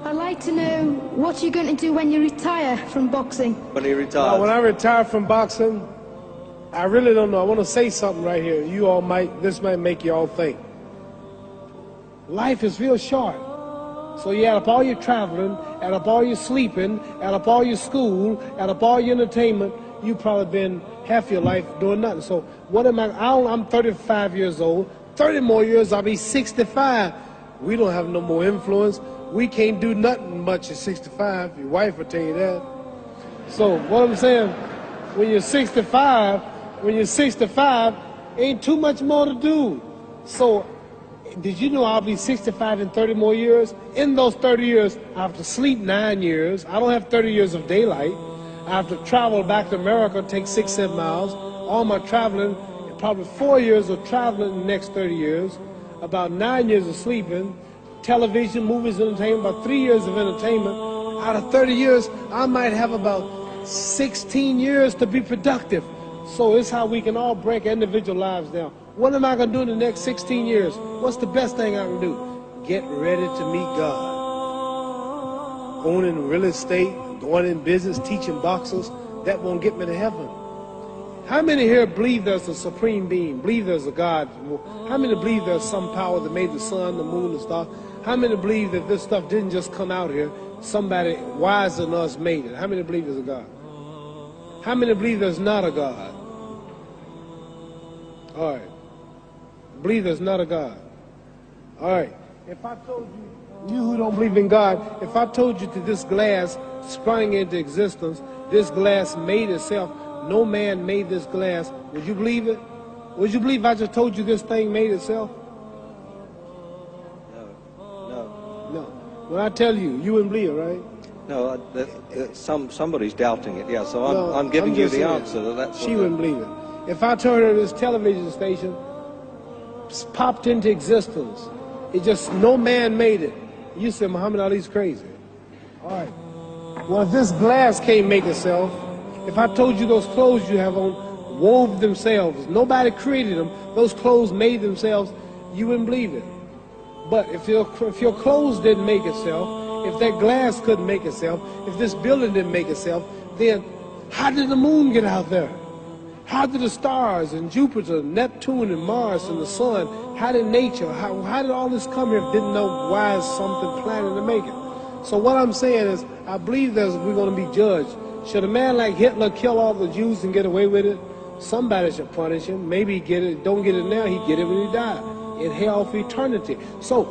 I'd like to know what you're going to do when you retire from boxing. When he retires? When I retire from boxing, I really don't know. I want to say something right here. This might make you all think. Life is real short. So you add up all your traveling, add up all your sleeping, add up all your school, add up all your entertainment, you've probably been half your life doing nothing. So what am I'm 35 years old. 30 more years, I'll be 65. We don't have no more influence. We can't do nothing much at 65. Your wife will tell you that. So what I'm saying, when you're 65, ain't too much more to do. So did you know I'll be 65 in 30 more years? In those 30 years, I have to sleep 9 years. I don't have 30 years of daylight. I have to travel back to America, take 6-7 miles. All my traveling, probably 4 years of traveling in the next 30 years, about 9 years of sleeping, television, movies, entertainment, about 3 years of entertainment. Out of 30 years, I might have about 16 years to be productive. So it's how we can all break individual lives down. What am I going to do in the next 16 years? What's the best thing I can do? Get ready to meet God. Owning real estate, going in business, teaching boxers, that won't get me to heaven. How many here believe there's a supreme being, believe there's a God? How many believe there's some power that made the sun, the moon, the stars? How many believe that this stuff didn't just come out here? Somebody wiser than us made it. How many believe there's a God? How many believe there's not a God? All right. Believe there's not a God. All right. If I told you who don't believe in God, if I told you that this glass sprang into existence, this glass made itself, no man made this glass, would you believe it? Would you believe I just told you this thing made itself? No. When I tell you, you wouldn't believe it, right? No, somebody's doubting it, yeah, so I'm giving you the answer. That's she wouldn't believe it. If I told her this television station popped into existence, it just, no man made it, you said Muhammad Ali's crazy. All right. Well, if this glass can't make itself, if I told you those clothes you have on wove themselves, nobody created them, those clothes made themselves, you wouldn't believe it. But if your clothes didn't make itself, if that glass couldn't make itself, if this building didn't make itself, then how did the moon get out there? How did the stars and Jupiter, Neptune and Mars and the sun, how did nature, how did all this come here if didn't know why is something planning to make it? So what I'm saying is, I believe we're going to be judged. Should a man like Hitler kill all the Jews and get away with it? Somebody should punish him. Maybe he get it, don't get it now, he get it when he died. In hell for eternity. So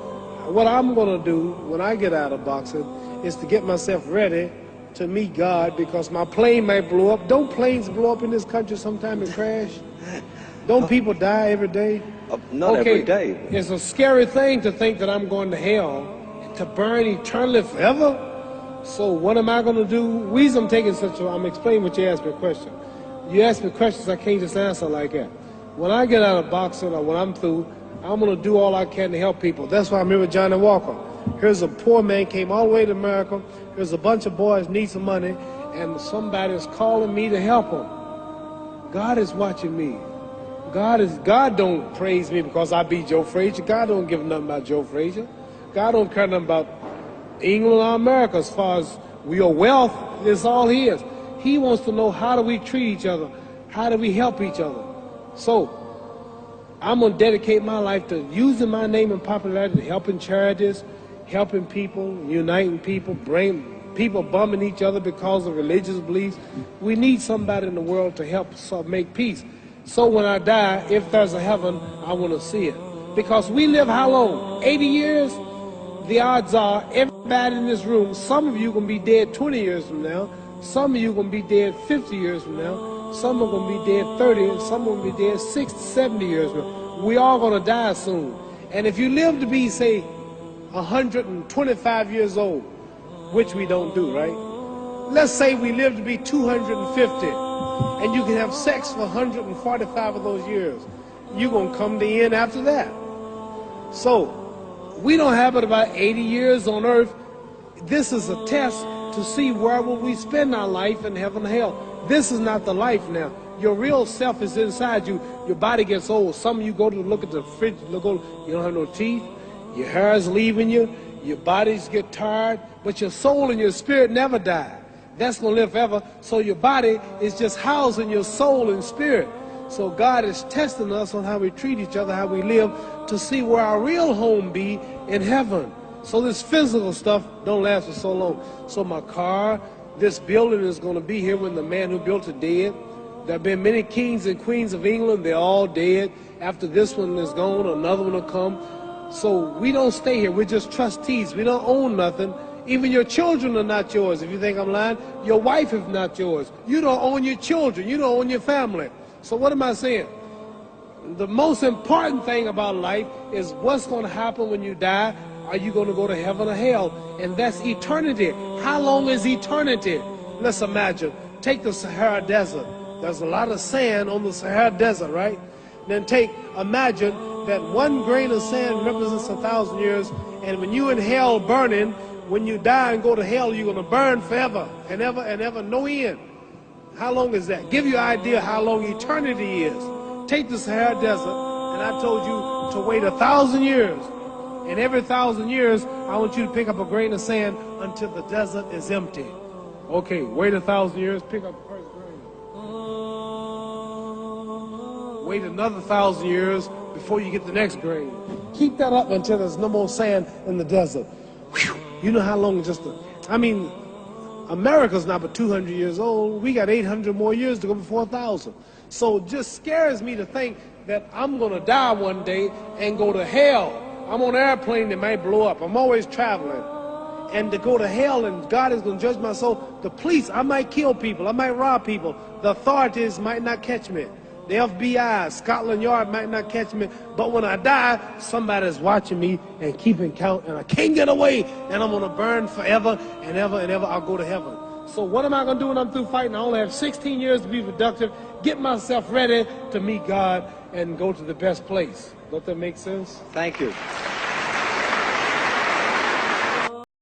what I'm going to do when I get out of boxing is to get myself ready to meet God, because my plane might blow up. Don't planes blow up in this country sometime and crash? Don't people die every day? Not every day. It's a scary thing to think that I'm going to hell to burn eternally forever. So what am I going to do? The reason I'm explaining what you asked me a question. You ask me questions I can't just answer like that. When I get out of boxing or when I'm through, I'm going to do all I can to help people. That's why I'm here with Johnny Walker. Here's a poor man, came all the way to America. Here's a bunch of boys need some money, and somebody is calling me to help them. God is watching me. God don't praise me because I beat Joe Frazier. God don't give nothing about Joe Frazier. God don't care nothing about England or America as far as your wealth. It's all his. He wants to know, how do we treat each other? How do we help each other? So I'm going to dedicate my life to using my name and popularity, helping charities, helping people, uniting people, bring people bumming each other because of religious beliefs. We need somebody in the world to help make peace. So when I die, if there's a heaven, I want to see it. Because we live how long? 80 years? The odds are everybody in this room, some of you are going to be dead 20 years from now, some of you are going to be dead 50 years from now, some are going to be dead 30, and some are going to be dead 60, 70 years from now. We all going to die soon. And if you live to be, say, 125 years old, which we don't do, right? Let's say we live to be 250, and you can have sex for 145 of those years. You're going to come to the end after that. So we don't have but about 80 years on earth. This is a test to see where will we spend our life in heaven and hell. This is not the life now. Your real self is inside you. Your body gets old. Some of you go to look at the fridge, you don't have no teeth. Your hair is leaving you. Your bodies get tired, but your soul and your spirit never die. That's going to live forever. So your body is just housing your soul and spirit. So God is testing us on how we treat each other, how we live, to see where our real home be in heaven. So this physical stuff don't last for so long. So my car, this building is going to be here when the man who built it dead. There have been many kings and queens of England. They're all dead. After this one is gone, another one will come. So we don't stay here. We're just trustees. We don't own nothing. Even your children are not yours. If you think I'm lying, your wife is not yours. You don't own your children. You don't own your family. So what am I saying? The most important thing about life is what's going to happen when you die. Are you going to go to heaven or hell? And that's eternity. How long is eternity? Let's imagine. Take the Sahara Desert. There's a lot of sand on the Sahara Desert, right? Then imagine that one grain of sand represents 1,000 years, and when you're in hell burning, when you die and go to hell, you're going to burn forever and ever, no end. How long is that? Give you an idea how long eternity is. Take the Sahara Desert, and I told you to wait 1,000 years. And every 1,000 years, I want you to pick up a grain of sand until the desert is empty. Okay, wait 1,000 years, pick up the first grain. Wait another 1,000 years before you get the next grain. Keep that up until there's no more sand in the desert. Whew. You know how long America's not but 200 years old. We got 800 more years to go before 1,000. So it just scares me to think that I'm going to die one day and go to hell. I'm on an airplane that might blow up. I'm always traveling. And to go to hell and God is going to judge my soul. The police, I might kill people. I might rob people. The authorities might not catch me. The FBI, Scotland Yard might not catch me. But when I die, somebody's watching me and keeping count. And I can't get away. And I'm going to burn forever and ever and ever. I'll go to heaven. So what am I going to do when I'm through fighting? I only have 16 years to be productive. Get myself ready to meet God and go to the best place. Don't that make sense? Thank you.